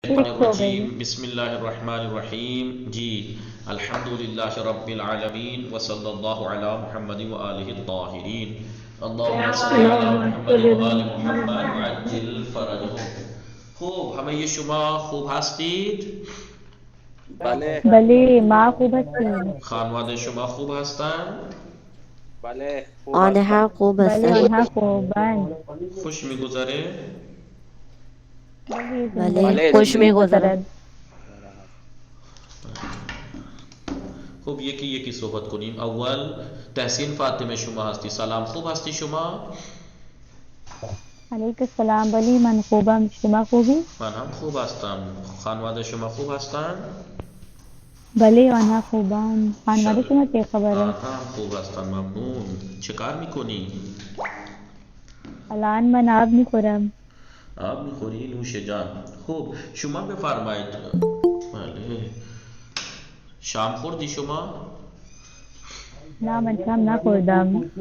الشیطان ہو گئی. الرجیم بسم اللہ الرحمن الرحیم جی الحمدللہ رب العالمین وصلی اللہ علی محمد وآلہ الطاہرین اللہم صلی علی محمد وآل محمد وعجل فرجهم. خوب همه شما خوب هستید؟ بله بله ما خوب هستیم. خانواده شما خوب هستند؟ بله خوب آنها هستم. خوب بله هستند. آنها خوبند. خوش میگذره؟ بله بله زندگی خوش خوب میگذرد. میگذرد. خوب یکی صحبت کنیم. اول تحسین فاطمه شما هستی. سلام، خوب هستی شما؟ علیکم السلام. بله من خوبم. شما خوبی؟ من هم خوب هستم. خانواده شما خوب هستند؟ بله آنها خوبند. خانواده شب شما چه خبر است؟ آنها هم خوب هستند. ممنون. چه کار میکنی؟ الان من آب میخورم. آب میخوری؟ نوش جان. خوب شما بفرمایید. بله شام خوردی شما؟ نه من شام نخوردم.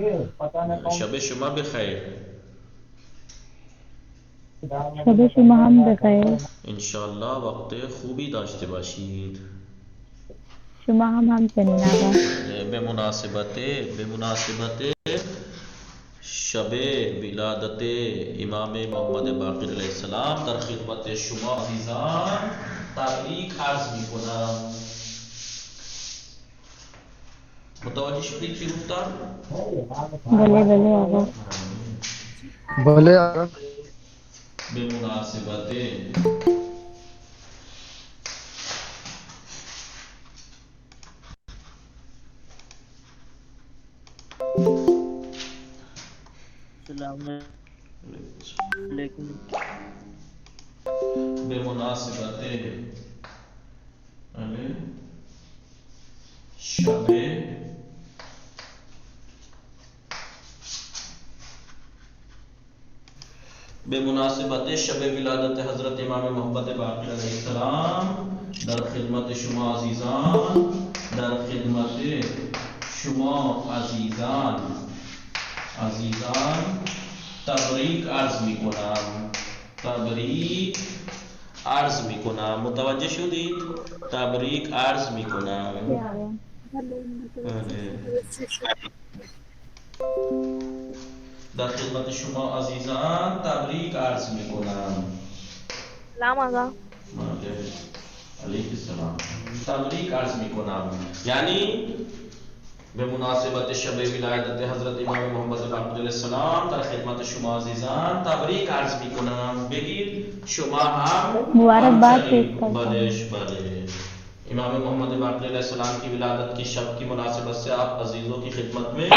شب شما بخیر. شب شما هم بخیر. انشالله وقت خوبی داشته باشید. شما هم همچنین آقا. به مناسبت شب ولادت امام محمد باقر علیه السلام در خدمت شما عزیزان تبریک عرض می کنم. متوجه شدید چی گفتم؟ بله بله آقا. بولے آقا. به مناسبت السلام علیکم. به مناسبت شب به مناسبت شب ولادت حضرت امام محمد باقر علیہ السلام در خدمت شما عزیزان تبریک عرض می کنم. متوجه شدید؟ تبریک عرض می کنم. در خدمت شما عزیزان تبریک عرض می کنم. سلام آقا. علیکم السلام. تبریک عرض می کنم یعنی به مناسبت شب ولادت حضرت امام محمد باقر علیه السلام در خدمت شما عزیزان تبریک عرض می کنم. بگید شما هم مبارکباد پیش کرتا بله امام محمد باقر علیہ السلام کی ولادت کی شب کی مناسبت سے آپ عزیزوں کی خدمت میں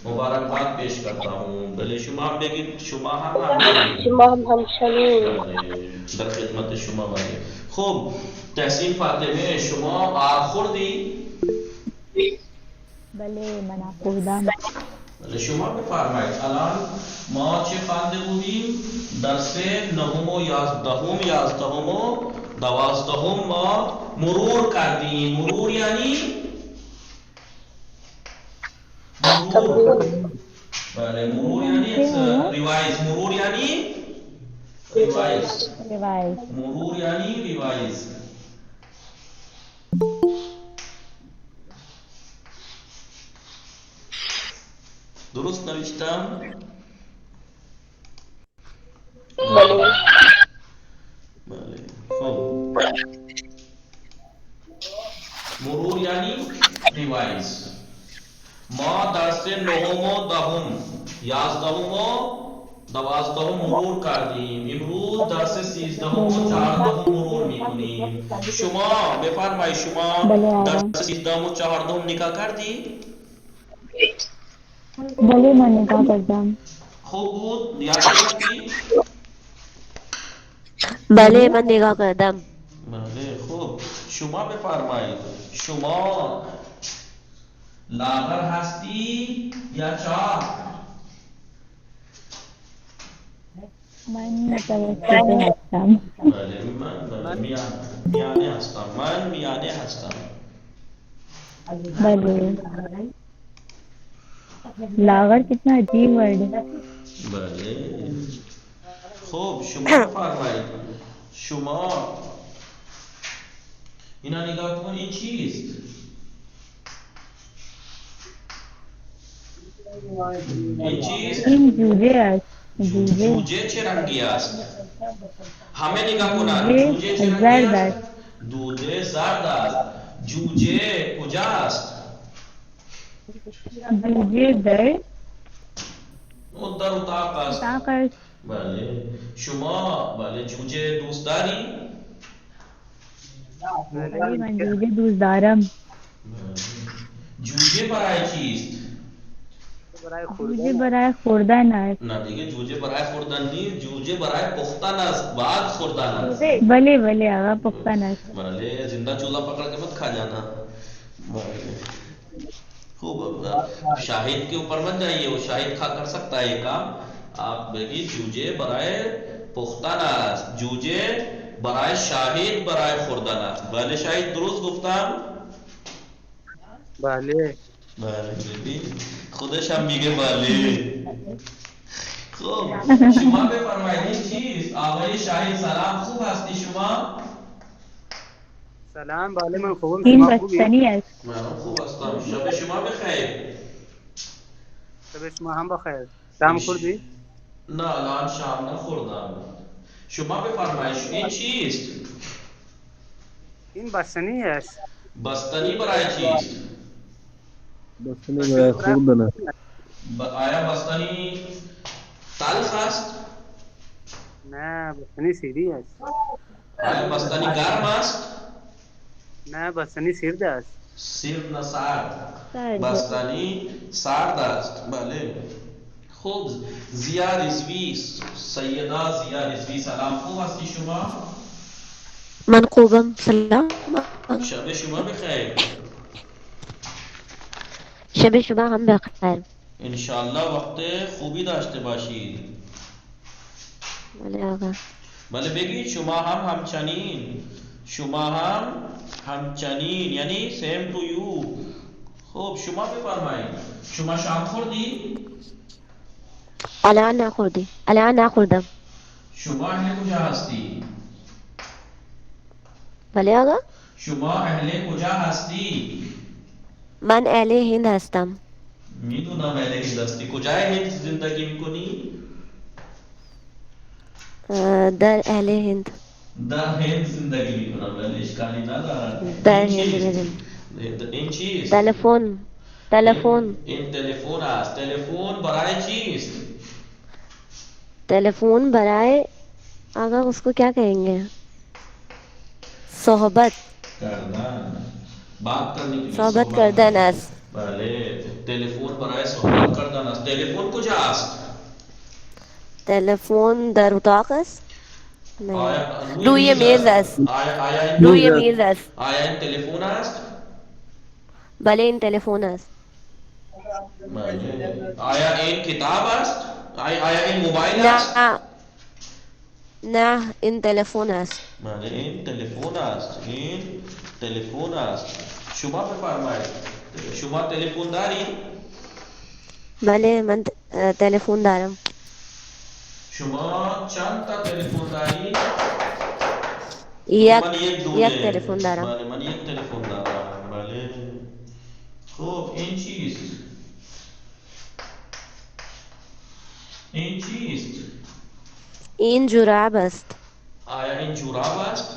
مبارکباد پیش کرتا ہوں. بلے شما هم بگید شما هم در خدمت شما بله. خوب تحسین فاطمه شما آب خوردی؟ بله من خوردم. بله شما بفرمایید. الان ما چه خوانده بودیم؟ درس نهم و یازدهم و دوازدهم ما مرور کردیم. مرور یعنی بله مرور یعنی ریوائز. مرور یعنی ریوائز. درست نوشتم؟ بله خب مرور یعنی ریوائز. ما درس نهم و دهم یازدهم و دوازدهم مرور کردیم. امروز درس سیزدهم و چهاردهم مرور میکنیم. شما بفرمایید شما درس سیزدهم و چهاردهم نگاه کردی؟ بله من نگاه کردم. خوب بود؟ یاد گرفتی؟ بله من نگاه کردم. بله خوب. شما بفرمایید شما لاغر هستی یا چاق؟ من متوسطه هستم. بله من میانه هستم. بله لاغر کتنا عجیب ورڈ ہے. بله خوب شما بفرمایید شما اینا نگاه کن، این چیست؟ این چیست؟ این جوجه است. جوجه جوجه چه رنگی است؟ همه نگاه کنند. جوجه چه رنگی زرد است؟ است. جوجه زرد است. جوجه کجاست؟ جوجه در اون در اتاق است. اتاق است. بله. شما بله جوجه دوست داری؟ ولی من جوجه دوست دارم. بله. جوجه برای چیست؟ برای جوجه برای خوردن است. نه دیگه جوجه برای خوردن نیست، جوجه برای پختن است، بعد خوردن است. بله بله آقا پختن است. بله زندہ چولہا پکڑ کے مت کھا جانا. بله. خوب شاہد کے اوپر مت جائیے، وہ شاہد کھا کر سکتا ہے یہ کام. آپ بگی جوجه برای پختن است، جوجه برای شاهد برای خوردن است. بله شاهد درست گفتم؟ بله بله ببین خودش هم میگه بله. خب شما بفرمایید چیست؟ آقای شاهد سلام، خوب هستی شما؟ سلام. بله من خوبم. این شما خوبی؟ بستنی است. من خوب هستم. شب شما بخیر. شب شما هم بخیر. شام خوردی؟ نه الان شام نخوردم. شما بفرمایید این چیست؟ این بستنی است. بستنی برای چیست؟ بستنی برای خوردن است. آیا بستنی تلخ است؟ نه بستنی سیری است. آیا بستنی گرم است؟ نه بستنی سرد است. سرد نه سرد. سرد. بستنی سرد است. بله. خوب زیا رضوی، سیدہ زیا رضوی سلام، خوب هستی شما؟ من خوبم. سلام. شب شما بخیر. شب شما هم بخیر. انشالله وقت خوبی داشته باشید. بله آقا. بله بگید شما هم همچنین. شما هم همچنین یعنی same to you. خب شما بفرمایید شما شام خوردی؟ الان نخوردی. الان نخوردم. شما اهل کجا هستی؟ بله آقا. شما اهل کجا هستی؟ من اهل هند هستم. میدونم اهل هند هستی. کجای هند زندگی میکنی؟ در اهل هند. در هند زندگی میکنم ولی اشکالی ندارد. در این هند چیست؟ میرم. این چیست؟ تلفن. تلفن. این تلفن است. تلفن برای چیست؟ تلفون برائے آقا اس کو کیا کہیں گے؟ صحبت. کردن، بات کرنے کے لیے صحبت کردن است. بله تلفن برای صحبت کردن است. تلفن کجاست؟ تلفون در اتاق است. نہیں. آیا روی میز است. آیا روی میز است. آیا این تلفن است؟ بله این تلفون است. بله. آیا این کتاب است؟ آیا این موبایل است؟ نه نه این تلفون است. بله این تلفن است. این تلفن است. شما بفرمایید شما تلفن دارید؟ بله من تلفون دارم. شما چند تا تلفن دارید؟ یک من یک تلفن دارم. بله من یک تلفن دارم. بله. خب این چیست؟ این چیست؟ این جوراب است. آیا این جوراب است؟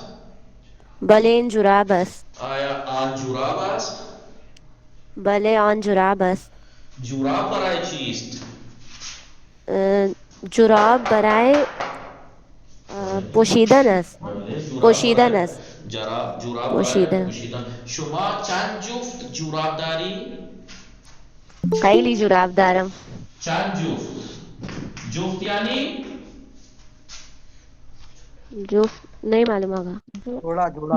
بله این جوراب است. آیا آن جوراب است؟ بله آن جوراب است. جوراب برای چیست؟ جوراب برای پوشیدن است. بله جوراب پوشیدن برای- است. جوراب برای پوشیدن. پوشیدن. شما چند جفت جوراب داری؟ خیلی جوراب دارم. چند جفت؟ جفت یعنی؟ جفت نہیں معلوم ہوگا. جوڑا جوڑا.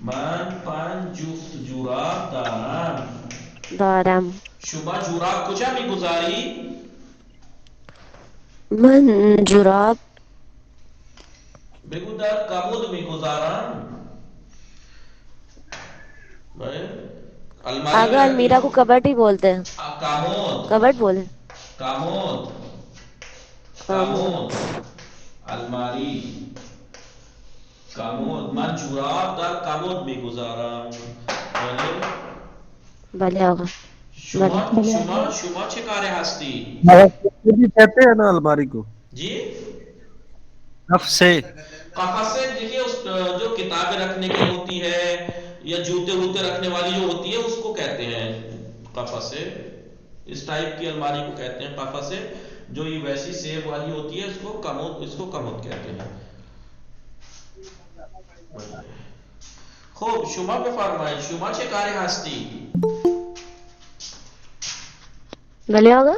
من 5 جفت جوراب دارم. دارم. شما جوراب کجا میگذاری؟ من جراب بگو در کمد میگذارم. آگا المیرا کو کبٹ ہی بولتے ہیں. کمود. کبٹ بولے. کمود. کمود. الماری. کمود. من جوراب در کمود میگذارم. بله آقا. شما چه کاره هستی؟ کہتے ہیں نا الماری کو. جی قفسے. قفسے دیکھیے اس جو کتابیں رکھنے کی ہوتی ہے یا جوتے ووتے رکھنے والی جو ہوتی ہے اس کو کہتے ہیں قفسے. اس ٹائپ کی الماری کو کہتے ہیں قفسے. جو یہ ویسی سیب والی ہوتی ہے اس کو کمود کہتے ہیں. خوب شما بفرمایید شما چه کاره هستی؟ بله آقا.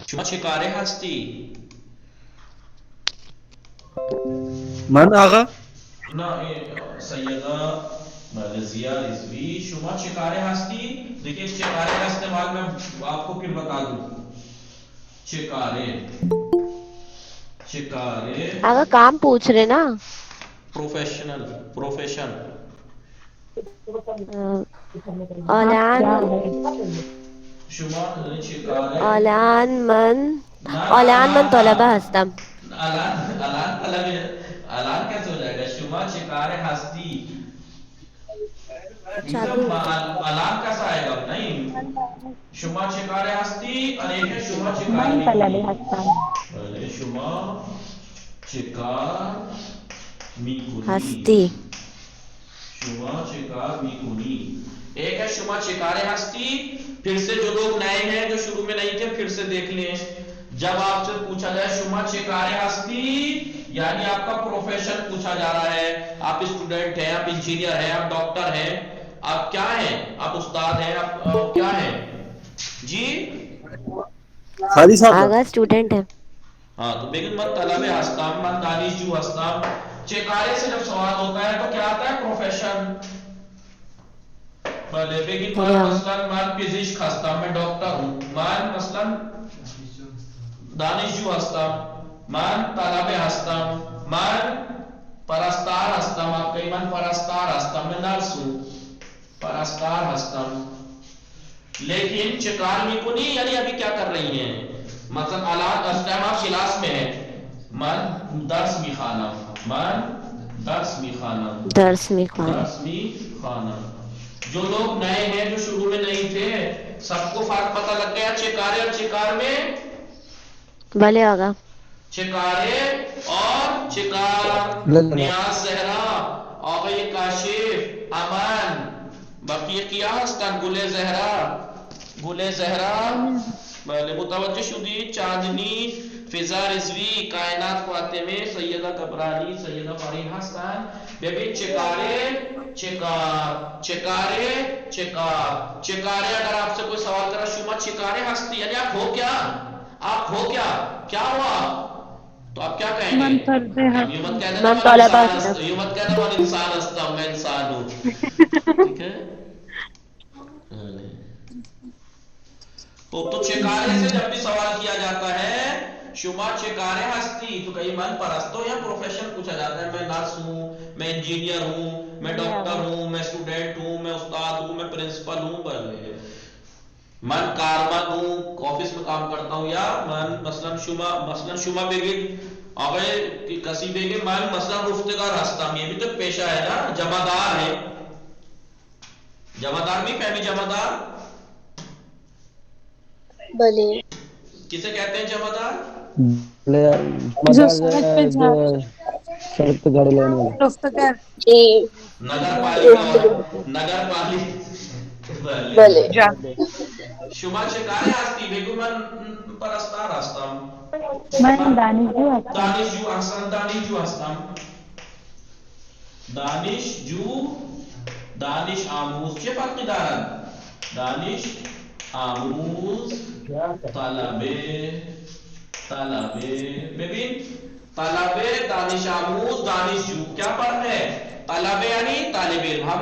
شما چه کاره هستی؟ من آقا نه سیدہ مالزیا رضوی شما چه کاره هستی؟ دیکھیں چه کاره کا استعمال میں آپ کو پھر بتا دوں. چه کاره آقا کام پوچھ رہے نا. پروفیشن. شما چه کاره؟ الان من طالبه هستم. الان کیسے ہو جائے گا؟ شما چه کاره هستی. الان کیسا آئے گا؟ نہیں شما چه کاره هستی اور ایک ہے شما چه کاره من طلبه هستم. شما چه کار میکنی. هستی. شما چه کار میکنی. ایک ہے شما چه کاره هستی. پھر سے جو لوگ نئے ہیں جو شروع میں نہیں تھے پھر سے دیکھ لیں. جب آپ سے پوچھا جائے شما چه کاره هستی یعنی آپ کا پروفیشن پوچھا جا رہا ہے. آپ اسٹوڈنٹ ہیں, آپ انجینئر ہیں, آپ ڈاکٹر ہیں, آپ کیا ہیں, آپ استاد ہیں, آپ کیا ہیں جی؟ خالی صاحب آقا اسٹوڈنٹ ہے. ہاں تو بیگن من طلبه هستم, من دانشجو هستم. چه کاره سے جب سوال ہوتا ہے تو کیا آتا ہے؟ پروفیشن. بلے بگین من مثلا من پزشک هستم, میں ڈاکٹر ہوں. من مثلا دانشجو هستم, من طلبه هستم, من پرستار هستم. آپ کہیں من پرستار هستم, میں نرس ہوں, پرستار هستم. لیکن چه کار میکنی یعنی ابھی کیا کر رہی ہیں. مثلا الان اس ٹائم آپ کلاس میں ہیں, من درس میخوانم, من درس میخوانم. درس میخوانم. درس میخوانم. جو لوگ نئے ہیں جو شروع میں نہیں تھے سب کو فرق پتہ لگ گیا چه کاره اور چه کار میں. بله آقا. چه کاره اور چه کار. نیاز زهرا, آقای کاشف, امان, بقیه کیا هستن؟ گل زهرا. بله متوجه شدید. چاندنی, فضا رضوی, کائنات فاطمه, سیدہ کبرانی, سیدہ فرین هستن. ببین چه کاره چه کار, چه کاره چه کار. چه کاره اگر آپ سے کوئی سوال کرا شما چه کاره هستی یعنی آپ ہو کیا, آپ ہو کیا, کیا ہوا تو آپ کیا کہیں گے؟ یہ مت کہنا من انسان ہستم, میں انسان ہوں. ٹھیک ہے. تو چه کاره سے جب بھی سوال کیا جاتا ہے شما چه کاره هستی تو کہیں من پرست ہو یا پروفیشن پوچھا جاتا ہے. میں نرس ہوں, میں انجینئر ہوں, میں ڈاکٹر ہوں, میں اسٹوڈنٹ ہوں, میں استاد ہوں, میں پرنسپل ہوں. بلے من کارمند ہوں, آفس میں کام کرتا ہوں. یا من مثلا شما بگید آقای کسی بگید من مثلا رفتگار هستم, یہ بھی تو پیشہ ہے نا. جمعدار ہے, جمعدار نہیں فہمی جمعدار. بله. کسے کہتے ہیں جمعدار؟ جو سڑک پہ سڑک پہ گاڑی لینے والا. جی. نگر پالی. بله. شما چه کاره هستی؟ بگو من پرستار هستم. من دانشجو هستم. دانشجو هستم. دانش آموز چه فرقی دارد؟ دانش آموز, طلبه. ببین طلبه, دانش آموز, دانشجو کیا فرق ہے؟ طلبه یعنی طالب علم. ہم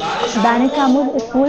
دانش آموز اسکول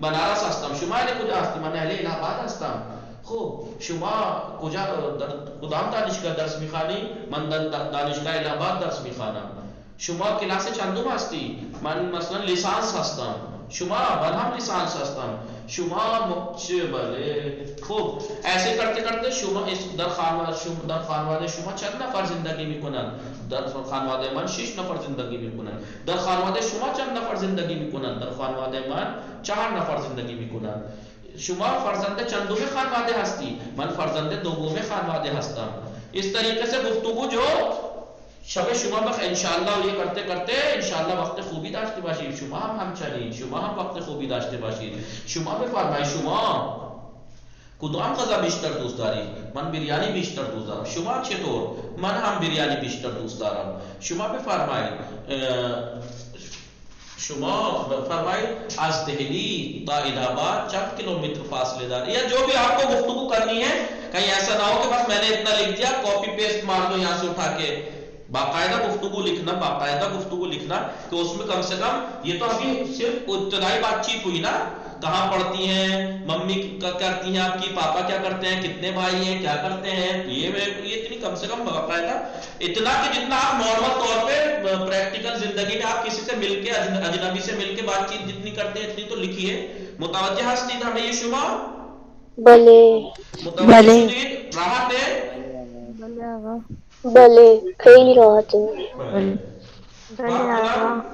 بنارس هستم. شما اهل کجا هستی؟ من اهل الہ آباد هستم. خب شما کجا کدام دانشگاه درس میخوانی؟ من دانشگاه الہ آباد درس میخوانم. شما کلاس چندم هستی؟ من مثلا لیسانس هستم. شما من هم لیسانس هستم. شما چه بله. خب ایسے کرتے کرتے شما در خانواده شما چند نفر زندگی میکنن؟ در خانواده من 6 نفر زندگی میکنن. در خانواده شما چند نفر زندگی میکنن؟ در خانواده من 4 نفر زندگی میکنن. شما فرزند چندم خانواده هستی؟ من فرزند دوم خانواده هستم. اس طریقے سے گفتگو جو شب شما بخیر انشاءاللہ یہ کرتے کرتے انشاءاللہ وقت خوبی داشته باشید. شما هم همچنین شما هم وقت خوبی داشته باشید. شما بفرمایید شما کدام غذا بیشتر دوست دارید؟ من بریانی بیشتر دوست دارم. شما چطور؟ من هم بریانی بیشتر دوست دارم. شما بفرمایید شما فرمائیں از دہلی تا الہ آباد چند کلومیٹر فاصلے دار یا جو بھی آپ کو گفتگو کرنی ہے. کہیں ایسا نہ ہو کہ بس میں نے اتنا لکھ دیا کاپی پیسٹ مار دو یہاں سے اٹھا کے. باقاعدہ گفتگو لکھنا کہ اس میں کم سے کم یہ تو ابھی صرف ابتدائی بات چیت ہوئی نا. کہاں پڑھتی ہیں, ممی کیا کرتی ہیں آپ کی, پاپا کیا کرتے ہیں, کتنے بھائی ہیں, کیا کرتے ہیں, یہ اتنی کم سے کم باقاعدہ اتنا کہ جتنا آپ نارمل طور پہ پریکٹیکل زندگی میں آپ کسی سے مل کے اجنبی سے مل کے بات چیت جتنی کرتے ہیں اتنی تو لکھیے. متوجہ ہستید ہمیں یہ شما؟ بلے متوجہ شدید؟ راحت ہے؟ بلے خیلی راحت ہے.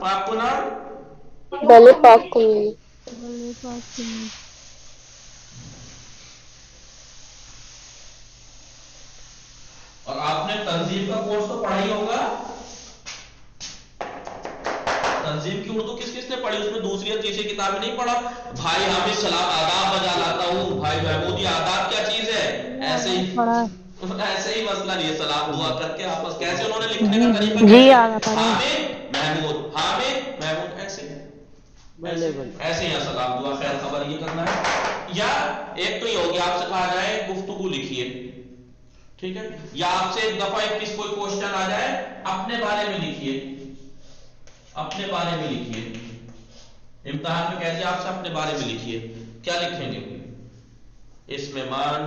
پاک کنار بلے پاک کنی. اور آپ نے تنظیم کا کورس تو پڑھا ہی ہوگا. تنظیم کی اردو کس کس نے پڑھی؟ اس میں دوسری اور تیسری کتابیں نہیں پڑھا. بھائی حامد سلام آداب بجا لاتا ہوں. بھائی محمود یہ آداب کیا چیز ہے؟ ایسے ہی مسئلہ نہیں ہے. سلام دعا کر کے آپس کیسے انہوں نے لکھنے کا طریقہ جی حامد محمود ایسے ہی سلام دعا خیر خبر یہ کرنا ہے. یا ایک تو یہ ہوگی آپ سے کہا جائے گفتگو لکھیے, ٹھیک ہے, یا آپ سے ایک دفعہ ایک کوئی کوشچن آ جائے اپنے بارے میں لکھیے. اپنے بارے میں لکھیے. امتحان میں کہتے ہیں آپ سے اپنے بارے میں لکھیے. کیا لکھیں گے؟ اسم مان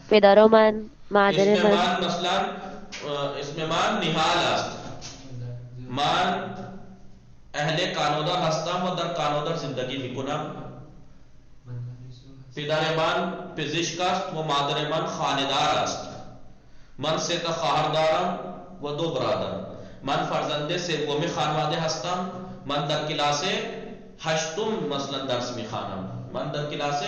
پدر و من مادر من. مثلا اسم مان نهال است. من اهل کانودا هستم و در کانودا زندگی میکنم. پدر من پزشک است و مادر من خانه‌دار است. من 3 تا خواهر دارم و 2 برادر. من فرزند سوم خانواده هستم. من در کلاس 8م مثلا درس میخوانم. من در کلاس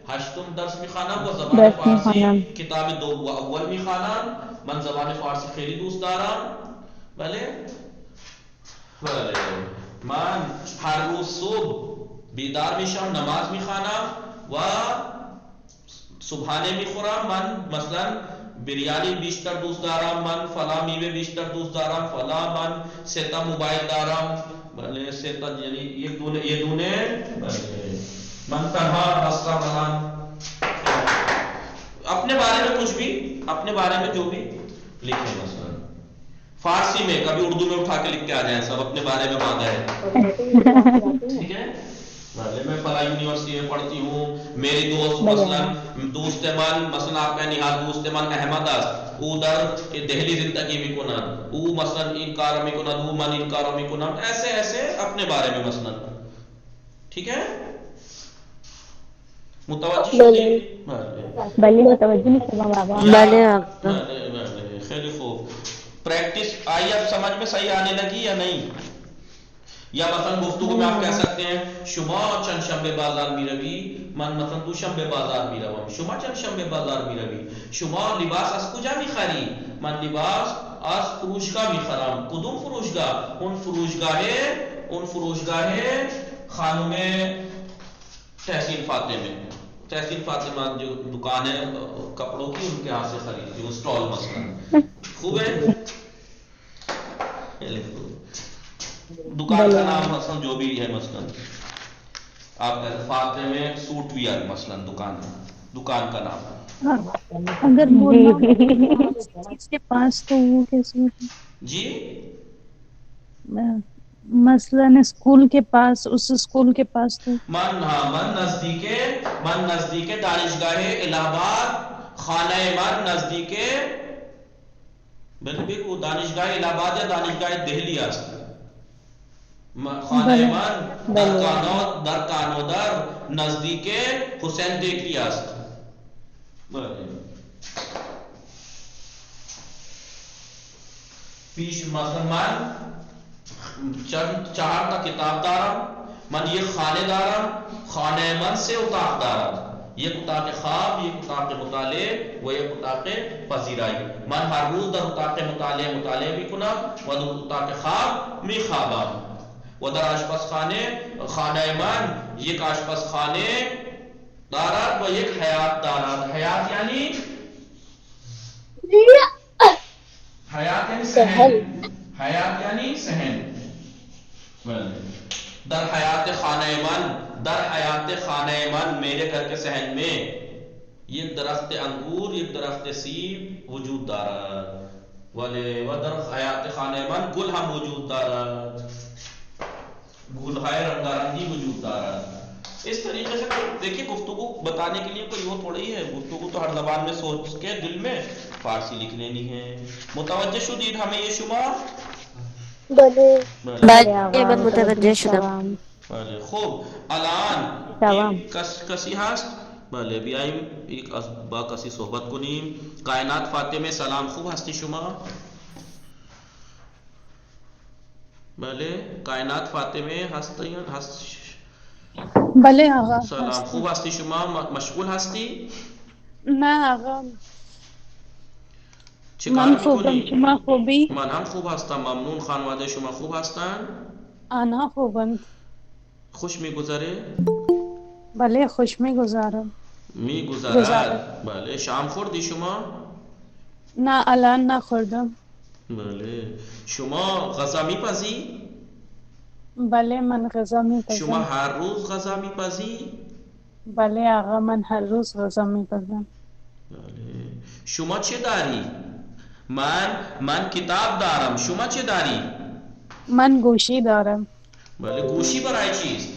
8م درس میخوانم و زبان فارسی کتاب 2 و اول میخوانم. من زبان فارسی خیلی دوست دارم. بله من هر روز صبح بیدار میشم, نماز میخوانم و صبحانه میخورم. من مثلا بریانی بیشتر دوست دارم. من فلا میوه بیشتر دوست دارم. فلا من 3 تا موبایل دارم. بله 3 تا یعنی یہ دونه من تنها هستم. من اپنے بارے میں کچھ بھی, اپنے بارے میں جو بھی لکھیں. مثلا فارسی میں کبھی اردو میں اٹھا کے لکھ کے آ جائیں سب اپنے بارے میں مانگا ہے, ٹھیک ہے. میں فلاں یونیورسٹی میں پڑھتی ہوں. میری دوست مثلا دوست من مثلا آپ کا نہاد دوست من احمد است. او در دہلی زندگی میکنن. او مثلا این کارو میکنن, او من این کارو میکنم. ایسے ایسے اپنے بارے میں مثلا, ٹھیک ہے. متوجہ شدید؟ بلے متوجہ نہیں. بلے خیلی خوب. پریکٹس آئی اب سمجھ میں صحیح آنے لگی یا نہیں؟ یا مثلا گفتگو میں آپ کہہ سکتے ہیں شما چند شنبه بازار میروی, من مثلا دوشنبه بازار میروم. شما چند شنبه بازار میروی. شما لباس از کجا میخری؟ من لباس از فروشگاه میخرم. کدوم فروشگاه؟ اون فروشگاه خانم تحصیل فاطمه. تحصیل فاطمہ جو دکان ہے کپڑوں کی, ان کے ہاں سے خریدتی ہوں. اسٹال مثلا خوب ہے. دکان کا نام مثلا جو بھی ہے, مثلا آپ کہتے فاطمہ میں سوٹ ویئر مثلا دکان کا نام. اگر اس کے پاس تو وہ کیسے جی مثلاً اسکول کے پاس، اس اسکول کے پاس تو من نزدیک دانشگاہ الہ آباد، خانہ من نزدیک بالکل دانشگاہ الہ آباد یا دانشگاہ دہلی است. خانه من در کانودر نزدیک حسین بیکری است. پیش مثلا من چند 4 تا کتاب دارم، من یک خانه دارم، خانه من 3 اتاق دارد، یک اتاق خواب، یک اتاق مطالعه و یک اتاق پذیرائی. من هر روز در اتاق مطالعه میکنم و در اتاق خواب میخوابم. و در آشپزخانه خانه من یک آشپزخانه دارد و یک حیاط دارد. حیاط یعنی صحن. حیاط یعنی صحن. در حیاط خانه من میرے گھر کے صحن میں یک درخت انگور، یک درخت سیب وجود دارد. و در حیاط خانه من گل ہم وجود دارد، گلہائے رنگارنگی وجود دارد. اس طریقے سے دیکھیے گفتگو بتانے کے لیے کوئی وہ تھوڑی ہے، گفتگو تو ہر زبان میں سوچ کے دل میں فارسی لکھ لینی ہے. متوجہ شدید ہمیں یہ شما؟ بله من متوجه شدم. بله خوب الان کسی هست؟ بله بیاییم یک با کسی صحبت کنیم. کائنات فاطمه سلام، خوب هستی شما؟ بله کائنات فاطمه هستی؟ بله آقا. سلام، خوب هستی شما؟ مشغول هستی؟ نه آقا، چه کار من خوبم، میکنی؟ شما خوبی؟ من هم خوب هستم ممنون. خانواده شما خوب هستن؟ آنها خوبند. خوش میگذره؟ بله خوش میگذارم. میگذرد. بله شام خوردی شما؟ نه الان نخوردم. بله شما غذا میپزی؟ بله من غذا شما میپزم. هر روز غذا میپزی؟ بله آقا من هر روز غذا میپزم. بله شما چه داری؟ من کتاب دارم. شما چه داری؟ من گوشی دارم. بله گوشی برای چیست؟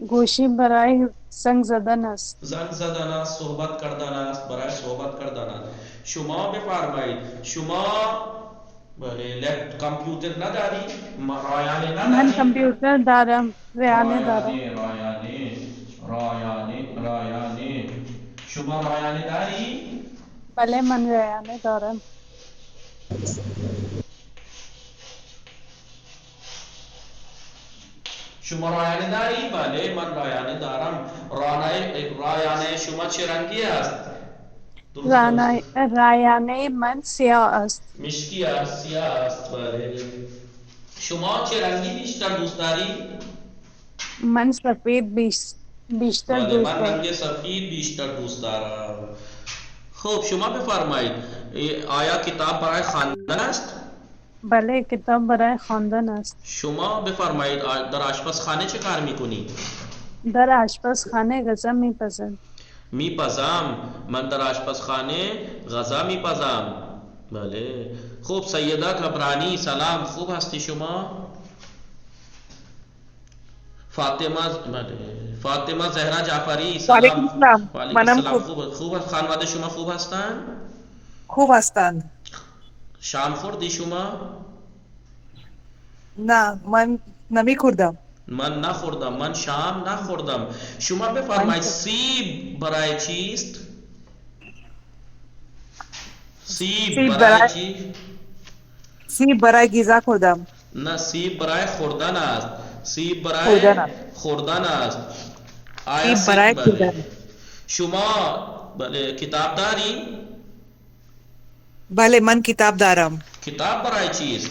گوشی برای زنگ زدن است. زنگ زدن است، صحبت کردن است، برای صحبت کردن است. شما بفرمایید شما بله کامپیوتر نداری؟ رایانه نداری؟ من کمپیوتر دارم، رایانه دارم. رایانه شما رایانه داری؟ بله من رایانه دارم. شما رایانه داری؟ بله من رایانه دارم. رایانه شما چه رنگی است؟ رایانه من سیاه است. مشکی است، سیاه است. بله شما چه رنگی بیشتر دوست داری؟ من سفید بیشتر بله دوست من دارم. رنگ سفید بیشتر دوست دارم. خب شما بفرمایید آیا کتاب برای خواندن است؟ بله کتاب برای خواندن است. شما بفرمایید در آشپزخانه چه کار میکنی؟ در آشپزخانه غذا میپزم. میپزم. من در آشپزخانه غذا میپزم. بله خوب سیدہ کبرانی سلام، خوب هستی شما؟ فاطمه زهرا جعفری سلام. وعلیکم السلام. وعلیکم السلام. خوب خانواده شما خوب هستند؟ خوب هستند. شام خوردی شما؟ نه من نمیخوردم. من نخوردم، من شام نخوردم. شما بفرمایید سیب برای چیست؟ سیب برای چی؟ سیب برای غذا خوردم. نه سیب برای خوردن است. سیب برای خوردن است. آیا سیب برای خوردن. شما بله کتاب داری؟ بله من کتاب دارم. کتاب برای چیست؟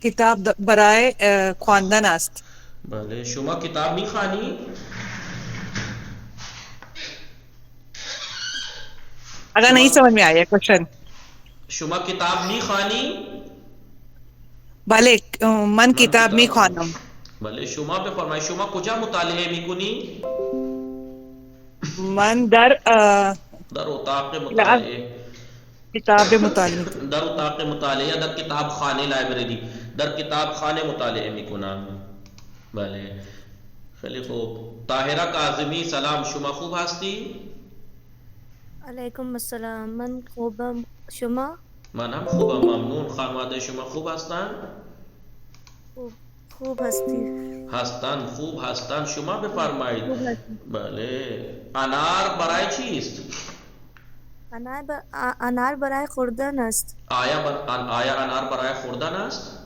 کتاب برای خواندن است. بله شما کتاب میخوانی؟ اگر نہیں سمجھ میں آیا کوشچن. شما کتاب میخوانی؟ بله من کتاب میخوانم. بله شما بفرمایید شما کجا مطالعه میکنی؟ من در اتاق مطالعه. کتاب مطالعه در اتاق مطالعه در کتاب خانه لایبرری در کتاب خانه مطالعه میکنم. بله خیلی خوب. طاهره کاظمی سلام، شما خوب هستی؟ علیکم السلام. من خوبم، شما؟ من هم خوبم ممنون. خانواده شما خوب هستن؟ خوب هستی؟ هستن، خوب هستن. شما بفرمایید. بله انار برای چیست؟ انار برای خوردن است. آیا انار برای خوردن است؟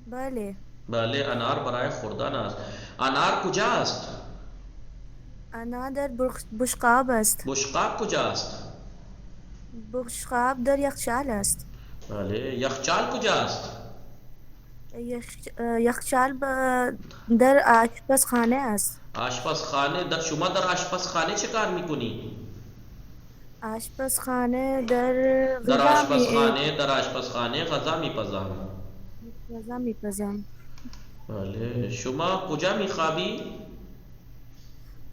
بله. بله انار برای خوردن است. انار کجاست؟ انار در بشقاب است. بشقاب کجاست؟ بشقاب در یخچال است. بله یخچال کجاست؟ یخچال در آشپزخانه است. آشپزخانه. شما در آشپزخانه چه کار میکنی؟ آشپزخانه در آشپزخانه غذا میپزم. غذا میپزم. بله شما کجا میخوابی؟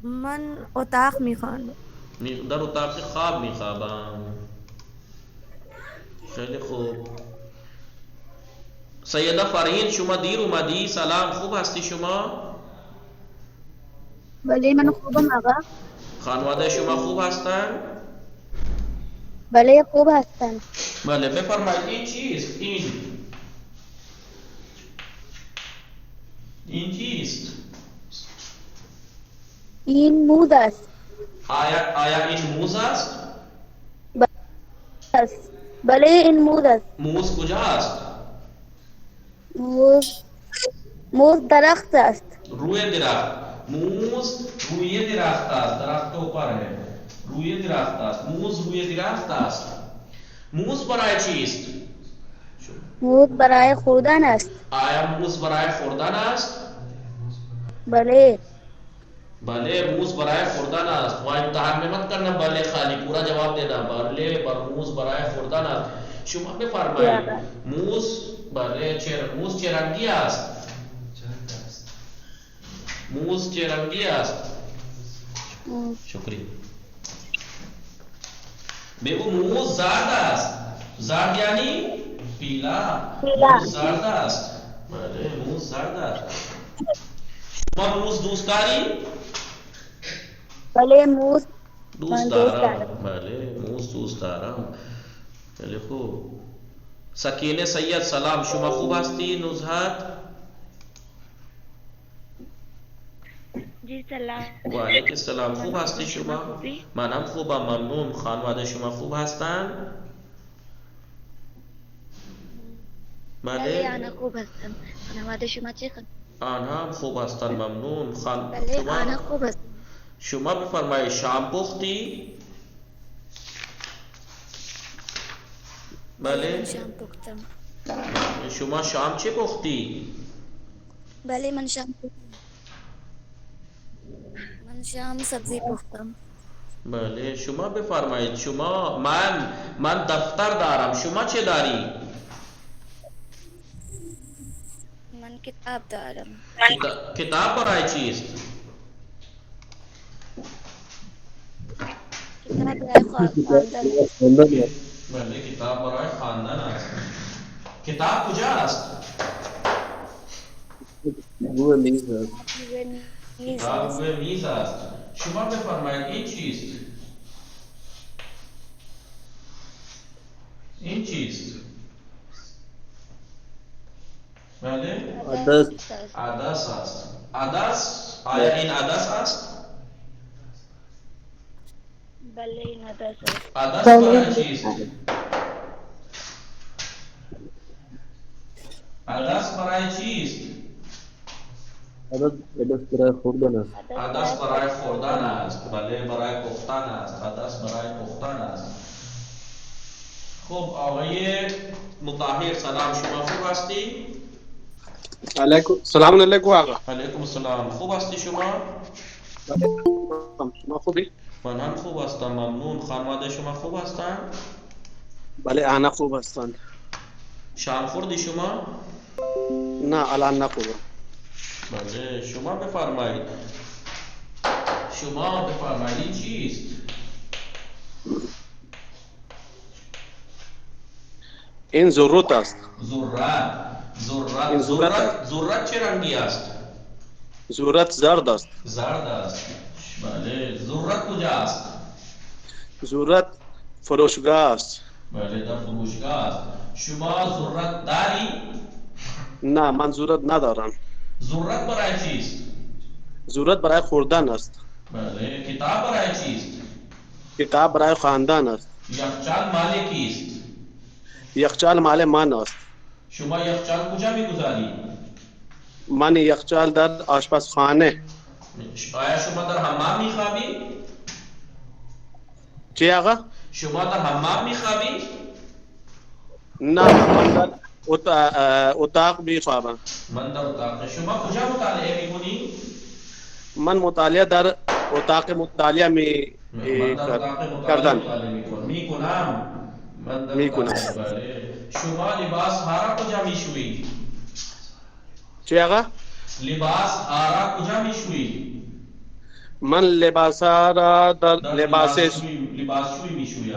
من اتاق میخوام. در اتاق خواب میخوابم. خیلی خوب. سیدہ فرین شما دیر اومدی. سلام، خوب هستی شما؟ بله من خوبم آقا. خانواده شما خوب هستن؟ بله خوب هستن. بله بفرمایید این چیست؟ این چیست؟ این موز است. آیا این موز است؟ بله این موز است. موز کجاست؟ موز درخت است. روی درخت. موز روی درخت است. درخت کے اوپر ہے. روی درخت است. موز روی درخت است. موز برای چیست؟ موز برای خوردن است. آیا موز برای خوردن است؟ بله. بله موز برای خوردن است. و امتحان میں مت کرنا بله خالی، پورا جواب دینا. بله موز برای خوردن است. شما بفرمایید موز. بله موز چه رنگی است؟ موز چه رنگی است؟ شکریہ. بگو موز زرد است. زرد یعنی پیلا. موز زرد است. بله موز زرد است. شما موز دوست داری؟ بله موز دوست دارم. بله موز دوست دارم. خیلی خوب. سکینه سید سلام، شما خوب هستی؟ نزهت جی سلام. و علیکم السلام. خوب هستی شما؟ منم خوبم ممنون. خانواده شما خوب هستن؟ بله آنها خوب هستن. خانواده شما چه؟ آنها هم خوب هستن ممنون. بله آنها خوب هستن. شما بفرمایید شام پختی؟ بله شام پختم. شما شام چه پختی؟ بله من شام سبزی پختم. بله شما بفرمایید. شما من دفتر دارم. شما چه داری؟ من کتاب دارم. کتاب برای چیست؟ کتاب برای خواندن. بله کتاب برای خواندن است. کتاب کجا است؟ روی میز است. کتاب روی میز است. شما بفرمایید این چیست؟ این چیست؟ بله عدس است. عدس آیا این عدس است؟ بله این عدس است. عدس برای چیست؟ عدس برای چیست؟ عدس برای خوردن است. عدس برای خوردن است. بله برای پختن است. عدس برای پختن است. خب آقای مطهر سلام، شما خوب هستی؟ سلام علیکم آقا. علیکم السلام. خوب هستی شما؟ شما خوبی؟ من هم خوب هستم ممنون. خانواده شما خوب هستن؟ بله آنها خوب هستند. شام خوردی شما؟ نه الان نخوبم. بله شما بفرمایید. شما بفرمایید چیست؟ این ذرت است. ذرت چه رنگی است؟ ذرت زرد است. زرد است. بله. ذرت کجا است؟ ذرت فروشگاه است. بله، در فروشگاه است. شما ذرت داری؟ نه من ذرت ندارم. ذرت برای چیست؟ ذرت برای خوردن است. بله. کتاب برای چیست؟ کتاب برای خواندن است. یخچال مال کیست؟ یخچال مال من است. شما یخچال کجا میگذاری؟ من یخچال در آشپزخانه. آیا شما در حمام میخوابی؟ چی آقا؟ شما در حمام میخوابی؟ نه من در اتاق میخوابم. من در اتاق. شما کجا مطالعه میکنی؟ من مطالعه در اتاق مطالعه من در اتاق کردن مطالعه میکنم. من در میکنم. بله. شما لباس ها را کجا میشویی؟ چی آقا؟ لباس ها را کجا میشویی؟ من لباس را در لباسشوی میشویی.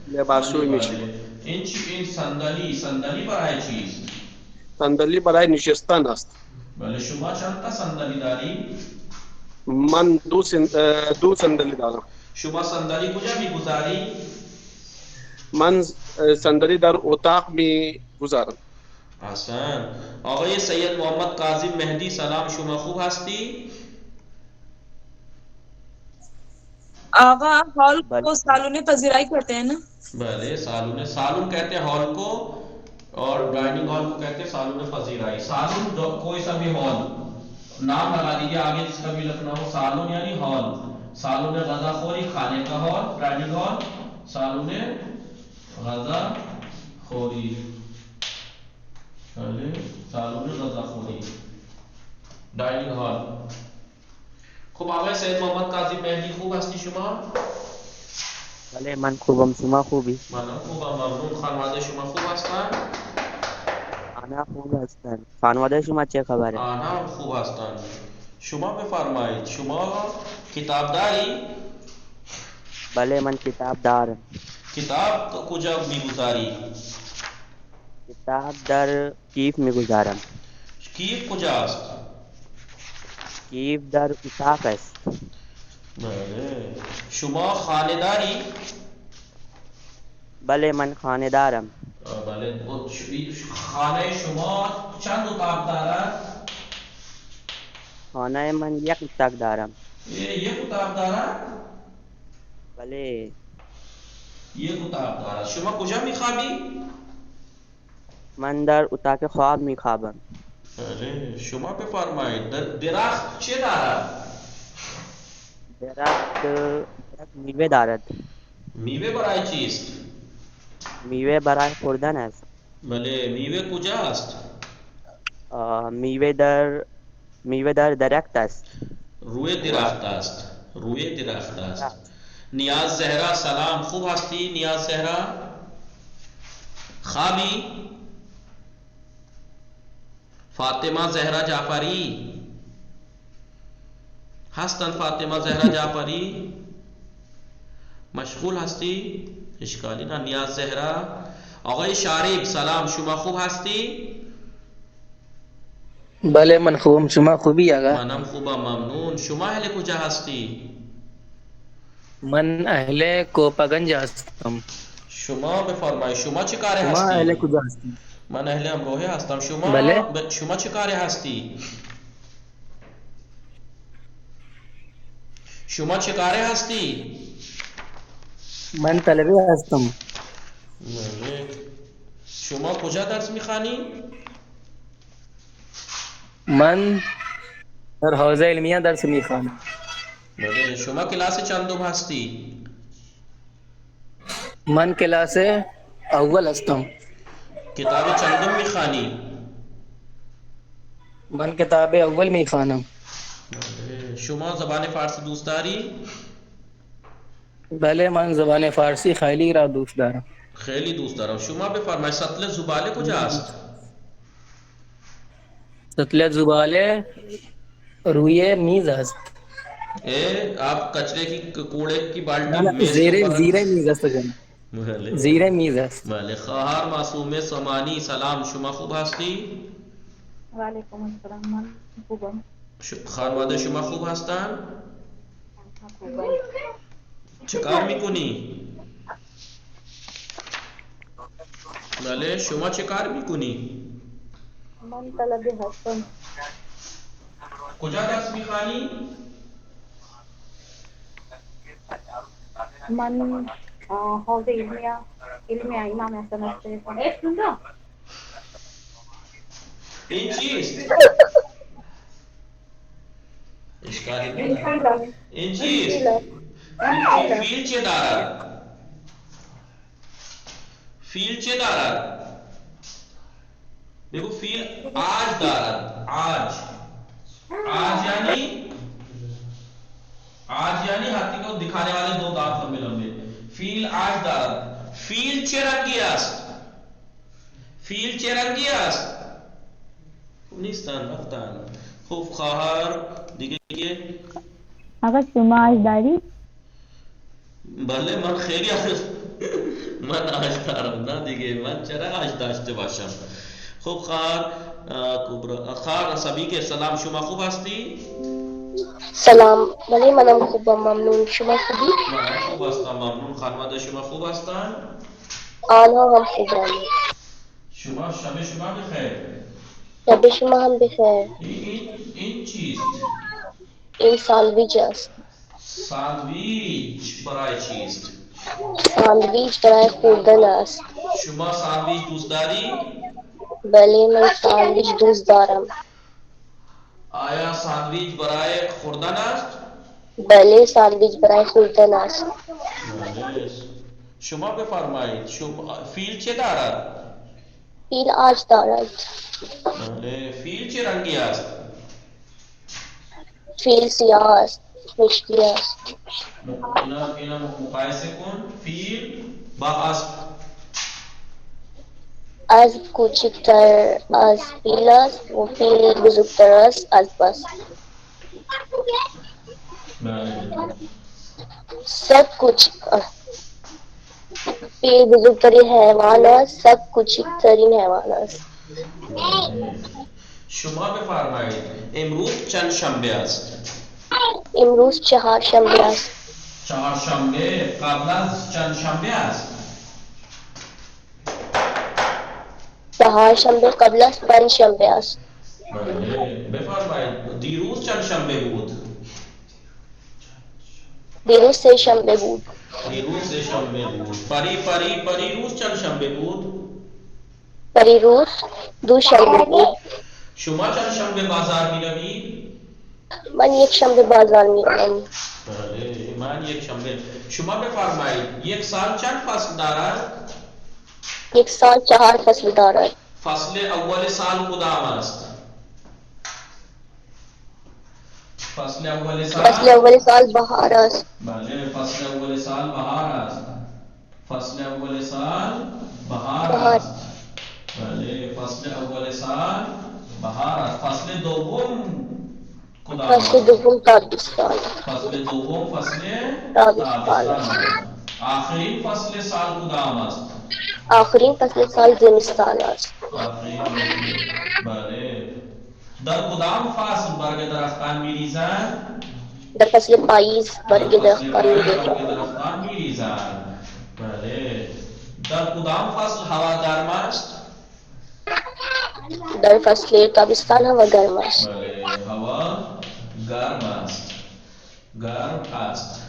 لباسشوی میشویم. این صندلی برای چیست؟ صندلی برای نشستن است. بله. شما چند تا صندلی داری؟ من دو صندلی دارم. شما صندلی کجا میگذاری؟ من صندلی در اتاق میگذارم. حسن. آقای سید محمد قاسم مهدی سلام، شما خوب هستی؟ آقا ہال کو سالون پذیرائی کہتے ہیں نا؟ بلے. سالون کہتے ہیں ہال کو، اور ڈائننگ ہال کو کہتے ہیں سالون پذیرائی. سالون کوئی سا بھی ہال نام لگا دیجیے آگے جس کا بھی لکھنا ہو. سالون یعنی ہال. سالون غذا خوری کھانے کا ہال، ڈائننگ ہال. سالون غذا خوری، سالون غذا خوری، ڈائننگ ہال. خوب. آقای سید محمد قاسم مهدی خوب هستی شما؟ بله من خوبم. شما خوبی؟ منم خوبم ممنون. خانواده شما خوب هستن؟ آنها خوب هستند. خانواده شما چه خبره؟ آنها هم خوب هستند. شما بفرمایید شما کتاب داری؟ بله من کتاب دارم. کتاب کجا میگذاری؟ کتاب در کیف میگذارم. کیف کجاست؟ کیف در اتاق است. بله. شما خانه داری؟ بله من خانه دارم. بله. خانه شما چند اتاق دارد؟ خانه من یک اتاق دارم. یک اتاق دارد؟ بله یک اتاق دارد. شما کجا میخوابی؟ من در اتاق خواب میخوابم. بله. شما بفرمایید درخت چه دارد؟ درخت میوه دارد. میوه برای چیست؟ میوه برای خوردن است. بله. میوه کجا است؟ میوه در درخت است. روی درخت است. روی درخت است. نیاز زهرا سلام، خوب هستی نیاز زهرا؟ خوابی؟ فاطمه زهرا جعفری هستن؟ فاطمه زهرا جعفری مشغول هستی؟ اشکالی نه. نیاز زهرا. آقای شارب سلام، شما خوب هستی؟ بله من خوبم. شما خوبی آقا؟ منم خوبم ممنون. شما اهل کجا هستی؟ من اهل کوپاگنج هستم. شما بفرمایید شما چه کاره شما هستی؟ اهل کجا هستی؟ من اهل امروهه هستم. شما بله. شما چه کاره هستی؟ شما چه کاره هستی؟ من طلبه هستم. بله. شما کجا درس میخوانی؟ من در حوزه علمیه درس میخوانم. بله. شما کلاس چندم هستی؟ من کلاس اول هستم. کتاب چندم میخوانی؟ من کتاب اول میخوانم. بله. شما زبان فارسی دوست داری؟ بله من زبان فارسی خیلی را دوست دارم. خیلی دوست دارم. شما بفرمایید سطل زباله کجا است؟ سطل زباله روی میز است. آپ کچرے کی کوڑے کی بالٹی زیر میز است جناب. بله زیر میز است. بله. خواهر معصومه سامانی سلام، شما خوب هستی؟ و علیکم السلام. من خوبم. خانواده شما خوب هستن؟ خوبم. چه کار میکنی؟ بله شما چه کار میکنی؟ من طلبه هستم. کجا درس میخوانی؟ من حوزه علمیه امام حسن استفاده. این چیست؟ اشکالی نداره. این این چیست؟ فیل چه دارد؟ فیل چه دارد؟ بگو فیل آج دارد. آج. آج یعنی ہاتھی کو دکھانے والے دو دانت لمبے لمبے. فیل آج دارد. فیل چه رنگی است؟ فیل چه رنگی است؟ خوب نیستن رفتن. خوب خواهر دیگه آقا شما آج داری؟ بله من خیلی من آج دارم نه دیگه، من چرا آج داشته باشم. خوب خواهر سبی که سلام، شما خوب هستی؟ سلام. بله منم خوبم ممنون. شما خوبی؟ من خوب هستم ممنون. خانواده شما خوب هستن؟ آنها هم خوبم. شما شب شما بخیر. شب شما هم بخیر. این چیست؟ این ساندویچ است. ساندویچ برای چیست؟ ساندویچ برای خوردن است. شما ساندویچ دوست داری؟ بله من ساندویچ دوست دارم. آیا ساندویچ برای خوردن است؟ بله ساندویچ برای خوردن است. بله. شما بفرمایید فیل چه دارد؟ فیل آج دارد. بله. فیل چه رنگی است؟ فیل سیاه است. مشکی است. اینا مقایسه کن. فیل با اسب. اسب کوچکتر از فیل است و فیل بزرگتر است از بس. بله. سب کوچک فیل بزرگترین حیوان است. سب کوچکترین حیوان است. شما بفرمایید امروز چند شنبه است؟ امروز چهارشنبه است. چهارشنبه قبل از چند شنبه است؟ چهارشنبه قبل از پنجشنبه است. بله. بفرمایید دیروز چند شنبه بود؟ دیروز سه شنبه بود. دیروز سه شنبه بود. پری روز چند شنبه بود؟ پری روز دوشنبه بود. شما چند شنبه بازار میروید؟ من یک شنبه بازار میروم. بله من یک شنبه. شما بفرمایید یک سال چند فصل دارد؟ یک سال 4 فصل دارد. فصل اول سال کدام است؟ فصل اول سال بهار است. بله فصل اول سال بهار است. فصل اول سال بهار است. بله فصل اول سال بهار است. فصل دوم کدام است؟ فصل دوم تابستان. فصل دوم فصل تابستان. آخرین فصل سال کدام است؟ آخرین فصل سال زمستان است. بله. در کدام فصل برگ درختان میریزند؟ در فصل پاییز برگ درختان میریزند. بله. در کدام فصل هوا گرم است؟ در فصل تابستان هوا گرم است. بله هوا گرم است. گرم است.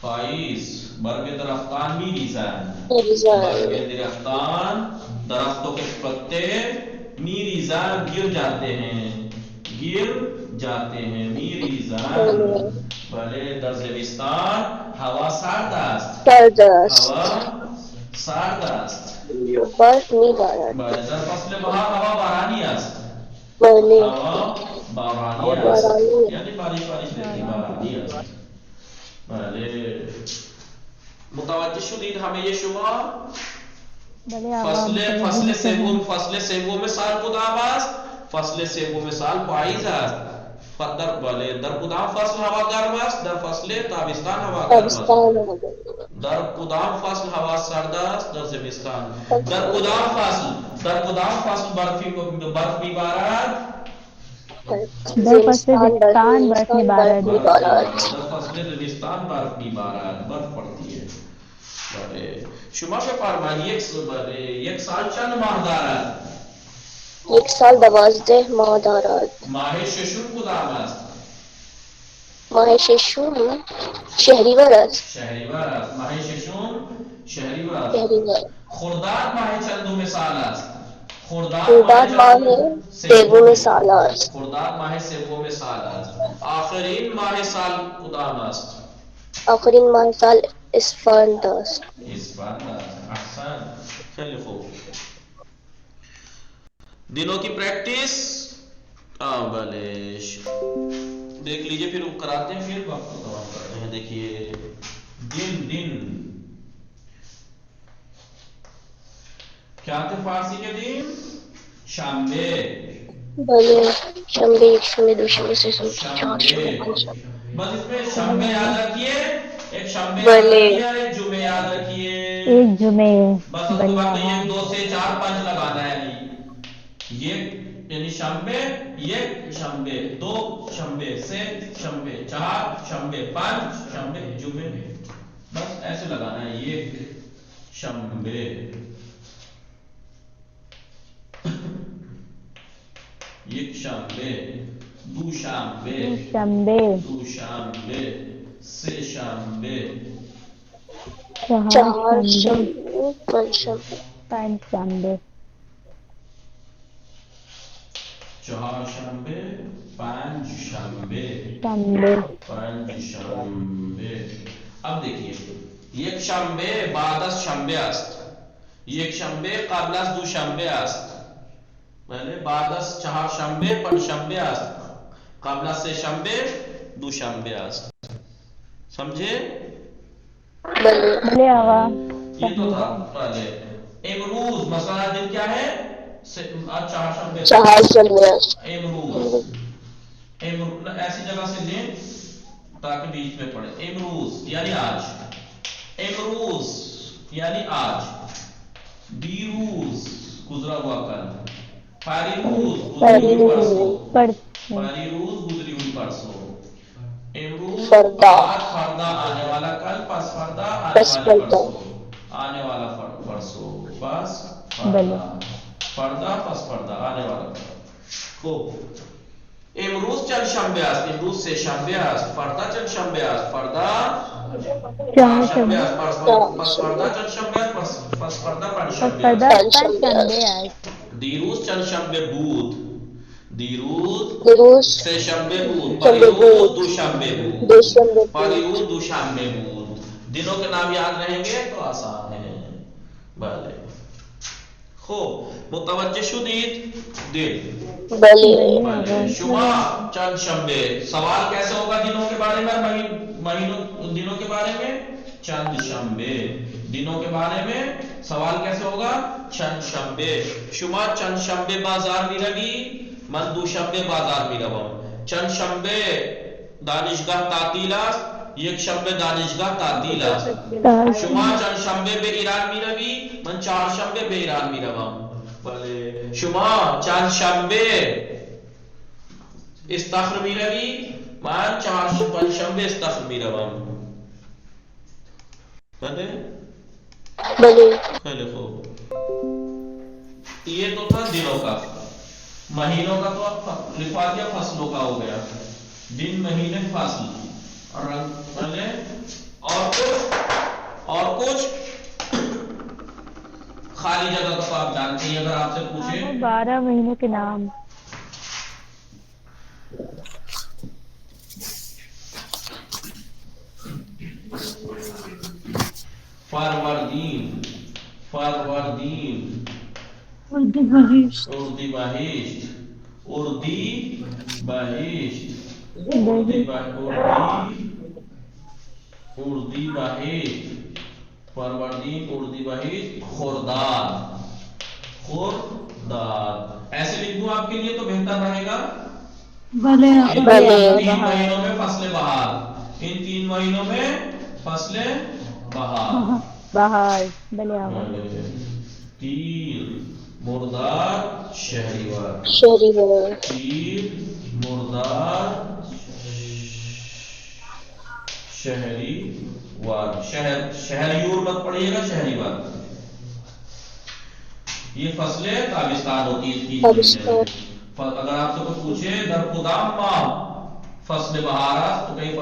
پاییز برگ درختان میریزند. برگ درختان درختوں کے پتے میریزان گر جاتے ہیں میریزان. بله در زمستان هوا سرد است. هوا سرد است. برف میبارد. بله در فصل بهار هوا بارانی است. بله هوا بارانی است. یعنی بارش لیکن بارانی است. بله متوجه شدید همه شما؟ فصل سوم سال کدام است؟ فصل سوم سال پاییز است. در کدام فصل هوا گرم است؟ در فصل تابستان هوا گرم است. در کدام فصل ہوا سرد است؟ در زمستان. در کدام فصل برف میبارد؟ در فصل زمستان برف میبارد. در فصل زمستان برف میبارد، برف پڑتی ہے. بله شما بفرمایید یک سال چند ماه دارد؟ یک سال 12 ماه دارد. ماه ششم کدام است؟ ماه ششم شهریور است. شهریور است. ماه ششم شهریور است. شهریور. خرداد ماه چندم سال است؟ خرداد ماه سوم سال است. خرداد ماه سوم سال است. آخرین ماه سال کدام است؟ آخرین ماه سال اسفند است. اسفند است. احسن، خیلی خوب. دنوں کی پریکٹس بلے دیکھ لیجئے، پھر کراتے ہیں، پھر وقت کو تمام کرتے ہیں. دیکھیے دن کیا تھے فارسی کے دن؟ شنبه. بله شنبه، یک شنبه، دوشنبه، سه‌شنبه، شنبه چهارشنبه، پنجشنبه. بس اس میں شنبه یاد رکھیے، ایک شنبه یاد بلے. رکھیے اور ایک جمعہ یاد رکھیے. ایک جمعے. بس اس کے بعد یہ 2 سے 4 5 لگانا ہے. یہ یعنی شنبه، یک شنبه، 2 شنبه، 3 شنبه، 4 شنبه، 5 شنبه، جمعے. بس ایسے لگانا ہے. یک شنبه، یک شنبه، دو شنبه، دو شنبه، 3 شنبه، چهارشنبه، پنجشنبه. پنجشنبه. 4 شنبه، 5 شنبه، شنبه. 5 شنبه. اب دیکھیے یک شنبه بعد از شنبه است. یک شنبه قبل از دو شنبه است. بله بعد از 4 شنبه پنجشنبه است. قبل از 3 شنبه دو شنبه است. سمجھے؟ بلے آقا. یہ تو تھا. بله امروز مثلا دن کیا ہے؟ 4 شنبه. چهارشنبه است. امروز ایسی جگہ سے لیں تاکہ بیچ میں پڑے. امروز یعنی آج. امروز یعنی آج. دیروز گزرا ہوا کل. پریروز گزری ہوئی پرسوں. پریروز گزری ہوئی پرسوں. امروز فردا. فردا آنے والا کل. پس فردا آنے والا پرسوں. آنے والا پرسوں. پس فردا. فردا پس فردا آنے والا. خوب. امروز چند شنبه است. امروز 3 شنبه است. فردا چند شنبه است. فردا 4 شنبه است. پس فردا چند شنبه است. پس فردا 5 شنبه است. دیروز چند شنبه بود. دیروز 3 شنبه بود. پریروز 2 شنبه بود. پریروز 2 شنبه بود. دنوں کے نام یاد رہیں گے تو آسان ہے. بله خوب متوجه شدید؟ دن. بله شما چند شنبه. سوال کیسے ہوگا دنوں کے بارے میں؟ مہینوں دنوں کے بارے میں چند شنبه. دنوں کے بارے میں سوال کیسے ہوگا؟ چند شنبه. شما چند شنبه بازار میروی؟ من دوشنبه بازار میروم. چند شنبه دانشگاه تعطیل است. یک شنبه دانشگاه تعطیل است. شما چند شنبه به ایران میروی؟ من 4 شنبه به ایران میروم. بله شما چند شنبه استخر میروی؟ من 4 شنبه استخر میروم. بله خیلی خوب. یہ تو تھا دنوں کا. مہینوں کا تو لکھوا دیا. فصلوں کا ہو گیا. دن مہینے فصل اور کچھ خالی جگہ کا تو آپ جانتے ہیں. اگر آپ سے پوچھیں 12 مہینوں کے نام. فروردین، فروردین، اردی بہشت، اردی بہشت، اردی بہشت، اردی بہشت، فروردین، اردی بہشت، خرداد. خرداد ایسے لکھ دوں آپ کے لیے تو بہتر رہے گا. ان 3 مہینوں میں فصل بہار. ان 3 مہینوں میں فصل بہار بہار بلے آغا تیر مردار شہریور شہریور تیر مردار شہری وار شہریور مت پڑھیے گا شہری وار یہ فصلیں تابستان ہوتی ہے اگر آپ سے کچھ پوچھے در کدام ماہ فصل بہار است تو کہیں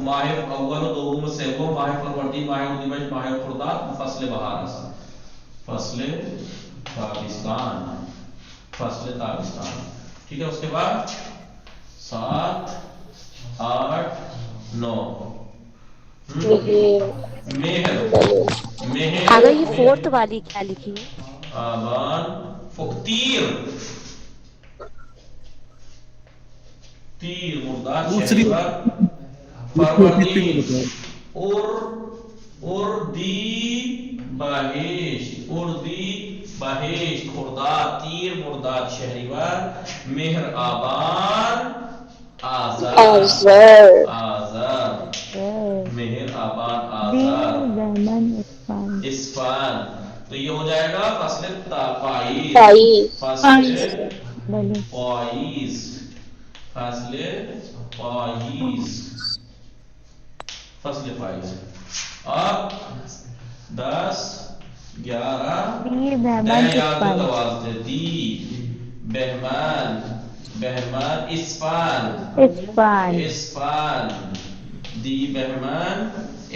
ماہ اول و دوم سوم ماہ فروردین ماہ اردیبہشت ماہ خرداد فصل بہار است فصل تابستان فصل تابستان ٹھیک ہے. اس کے بعد 7 8 9 مہر مہر آگا یہ فورتھ والی کیا لکھی ہے؟ آبان تیر تیر مرداد شہریور فروردین اردی بہشت خرداد تیر مرداد شہریور مہر آبان آذر مہر آبان آذر اسفان. تو یہ ہو جائے گا فصل پائیز فصل پائیز فصل پائیز فصل پائیز. اب 10 11 دی بہمان بہمان اسفان دی بہمان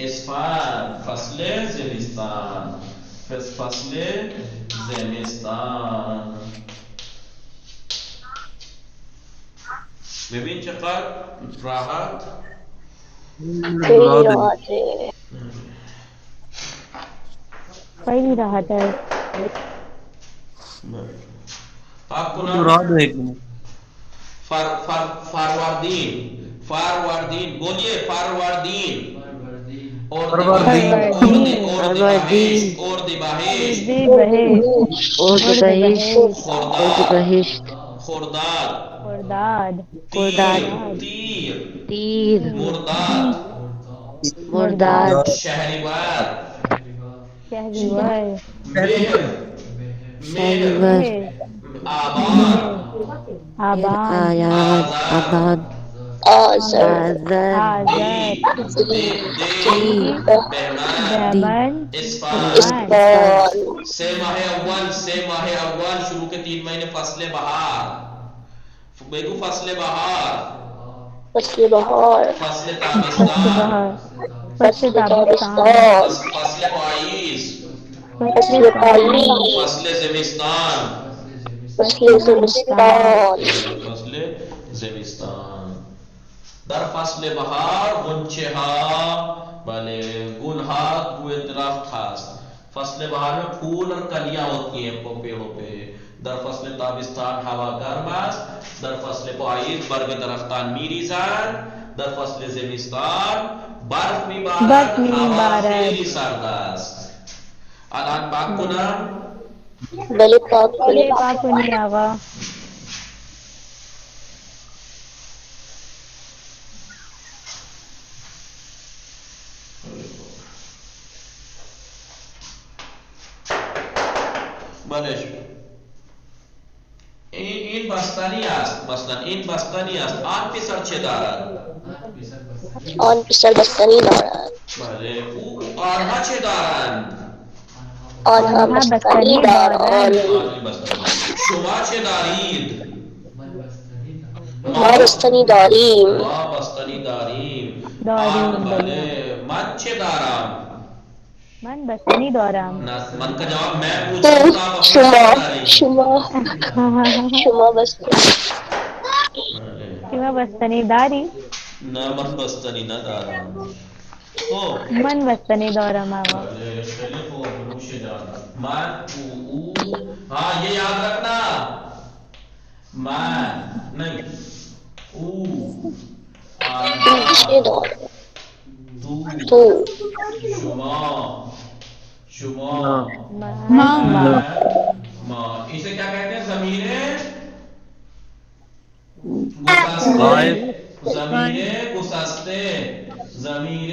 اسفان فصل زمستان فصل زمستان. ببین چقدر راحت خیلی راحت ہے. آپ کو نام فاروردین بولیے فاروردین خرداد تیر مرداد شہریور مہر آبان آذر بہمن اسفان. سے ماہ اول شروع کے 3 مہینے فصل بہار بیٹو فصل بہار فصل تابستان فصل پائیز فصل زمستان فصل زمستان. در فصل بهار غنچه ها بله گل ها روی درخت هست. فصل بهار میں پھول اور کلیاں ہوتی ہیں پیڑوں پہ. در فصل تابستان ہوا گرم است. در فصل پاییز برگ درختان میریزند. در فصل زمستان برف میبارد هوا خیلی سرد است. الان پاک کنم بله پاک کنی آقا. بله این بستنی است. مثلا این بستنی است. آن پسر چه دارد؟ آن پسر بستنی دارد. بله آنها چه دارند؟ آنها بستنی دارند. شما چه دارید؟ ما بستنی داریم. ما بستنی داریم. بله من چه دارم؟ من بستنی دارم. من کا جواب میں پوچھتا شما بستنی شما بستنی داری؟ نه من بستنی ندارم. من بستنی دارم آقا. خیلی خوب نوش جان. من او ہاں یہ یاد رکھنا. من نہیں او تو شما ما اسے کیا کہتے ہیں؟ ضمیر گسستے. ضمیر